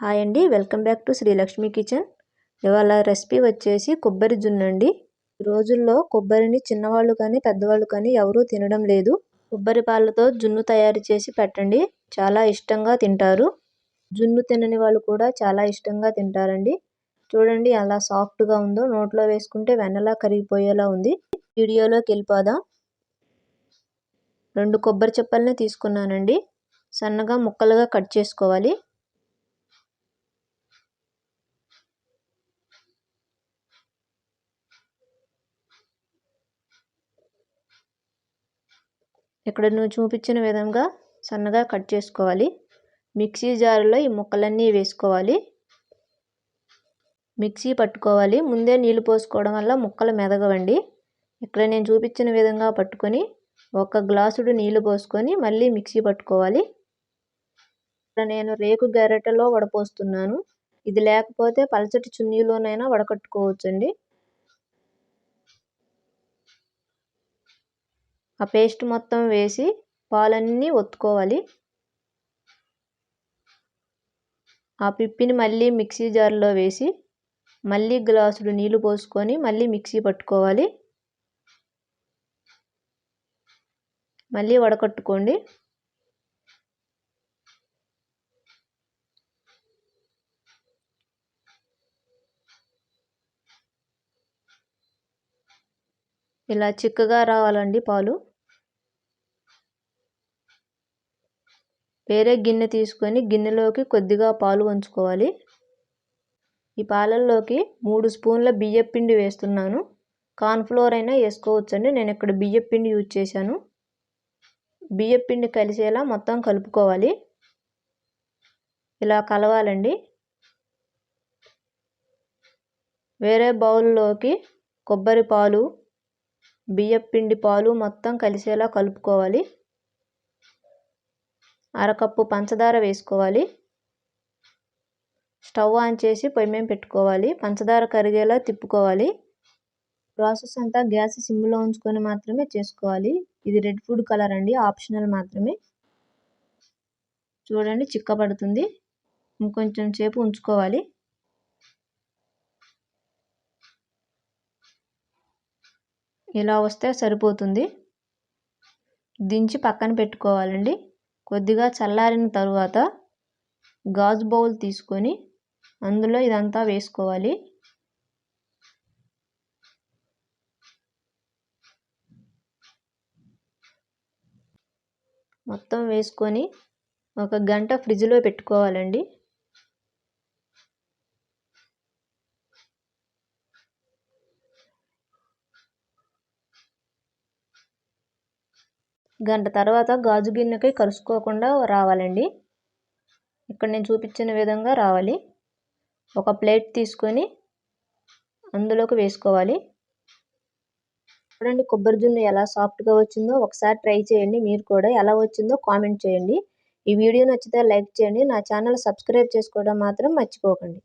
Hi అండి, welcome back to Srilakshmi kitchen. ఇవాళ recipe వచ్చేసి కొబ్బరి జున్ను అండి. ఈ రోజుల్లో కొబ్బరిని చిన్నవాళ్ళు కానీ పెద్దవాళ్ళు కానీ ఎవరూ తినడం లేదు. కొబ్బరి పాలతో జున్ను తయారు చేసి పెట్టండి, చాలా ఇష్టంగా తింటారు. జున్ను తినని వాళ్ళు కూడా చాలా ఇష్టంగా తింటారండి. చూడండి ఎలా సాఫ్ట్గా ఉందో, నోట్లో వేసుకుంటే వెన్నలా కరిగిపోయేలా ఉంది. వీడియోలోకి వెళ్ళిపోదాం. 2 కొబ్బరి చెప్పల్ని తీసుకున్నానండి. సన్నగా ముక్కలుగా కట్ చేసుకోవాలి. ఇక్కడ నువ్వు చూపించిన విధంగా సన్నగా కట్ చేసుకోవాలి. మిక్సీ జారులో ఈ ముక్కలన్నీ వేసుకోవాలి. మిక్సీ పట్టుకోవాలి. ముందే నీళ్లు పోసుకోవడం వల్ల ముక్కలు మెదగవండి. ఇక్కడ నేను చూపించిన విధంగా పట్టుకొని 1 గ్లాసుడు నీళ్లు పోసుకొని మళ్ళీ మిక్సీ పట్టుకోవాలి. ఇక్కడ నేను రేకు గరిటెలో వడపోస్తున్నాను. ఇది లేకపోతే పలచటి చున్నీలోనైనా వడకట్టుకోవచ్చండి. ఆ పేస్ట్ మొత్తం వేసి పాలన్నీ ఒత్తుకోవాలి. ఆ పిప్పిని మళ్ళీ మిక్సీ జార్లో వేసి మళ్ళీ గ్లాసుడు నీళ్లు పోసుకొని మళ్ళీ మిక్సీ పట్టుకోవాలి. మళ్ళీ వడకట్టుకోండి. ఇలా చిక్కగా రావాలండి పాలు. వేరే గిన్నె తీసుకొని గిన్నెలోకి కొద్దిగా పాలు వంచుకోవాలి. ఈ పాలల్లోకి 3 స్పూన్ల బియ్యపిండి వేస్తున్నాను. కార్న్ఫ్లోర్ అయినా వేసుకోవచ్చండి. నేను ఇక్కడ బియ్యపిండి యూజ్ చేశాను. బియ్యపిండి కలిసేలా మొత్తం కలుపుకోవాలి. ఇలా కలవాలండి. వేరే బౌల్లోకి కొబ్బరి పాలు, బియ్యపిండి పాలు మొత్తం కలిసేలా కలుపుకోవాలి. 1/2 కప్పు పంచదార వేసుకోవాలి. స్టవ్ ఆన్ చేసి పొయ్యి మీద పెట్టుకోవాలి. పంచదార కరిగేలా తిప్పుకోవాలి. ప్రాసెస్ అంతా గ్యాస్ సిమ్లో ఉంచుకొని మాత్రమే చేసుకోవాలి. ఇది రెడ్ ఫుడ్ కలర్ అండి, ఆప్షనల్ మాత్రమే. చూడండి చిక్కబడుతుంది. ఇంకొంచెం సేపు ఉంచుకోవాలి. ఇలా వస్తే సరిపోతుంది. దించి పక్కన పెట్టుకోవాలండి. కొద్దిగా చల్లారిన తర్వాత గాజు బౌల్ తీసుకొని అందులో ఇదంతా వేసుకోవాలి. మొత్తం వేసుకొని 1 గంట ఫ్రిడ్జ్లో పెట్టుకోవాలండి. గంట తర్వాత గాజు గిన్నెకి కరుసుకోకుండా రావాలండి. ఇక్కడ నేను చూపించిన విధంగా రావాలి. ఒక ప్లేట్ తీసుకొని అందులోకి వేసుకోవాలి. చూడండి కొబ్బరి జున్ను ఎలా సాఫ్ట్గా వచ్చిందో. ఒకసారి ట్రై చేయండి. మీరు కూడా ఎలా వచ్చిందో కామెంట్ చేయండి. ఈ వీడియో నచ్చితే లైక్ చేయండి. నా ఛానల్ సబ్స్క్రైబ్ చేసుకోవడం మాత్రం మర్చిపోకండి.